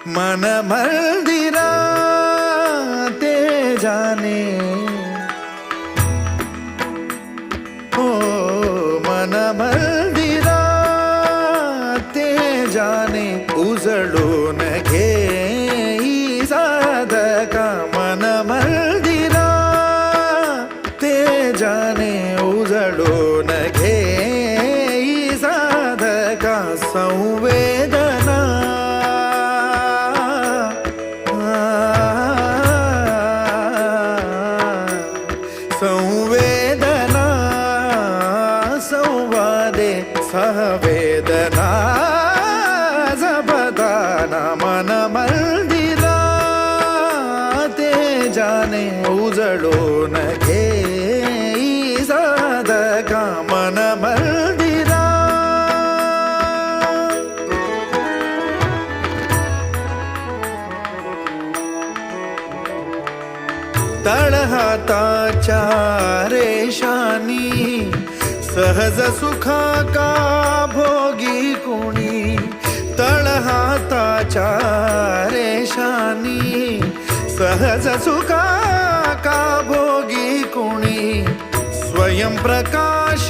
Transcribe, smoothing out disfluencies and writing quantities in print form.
मन मंदिरा ते जाने हो मन मंदिरा ते जाने उजळून घे साधका मन मंदिरा ते जाने उजळून घे साधका संवेदना संवेदना संवादे सहवेदना जबदाना मन मंदिरा ते जाने उजळून घे साधका मन मंदिरा तळहाताच्या रेषानी सहज सुखा का भोगी कुणी तळहाताच्या रेषानी सहज सुखा का भोगी कुणी स्वयं प्रकाशी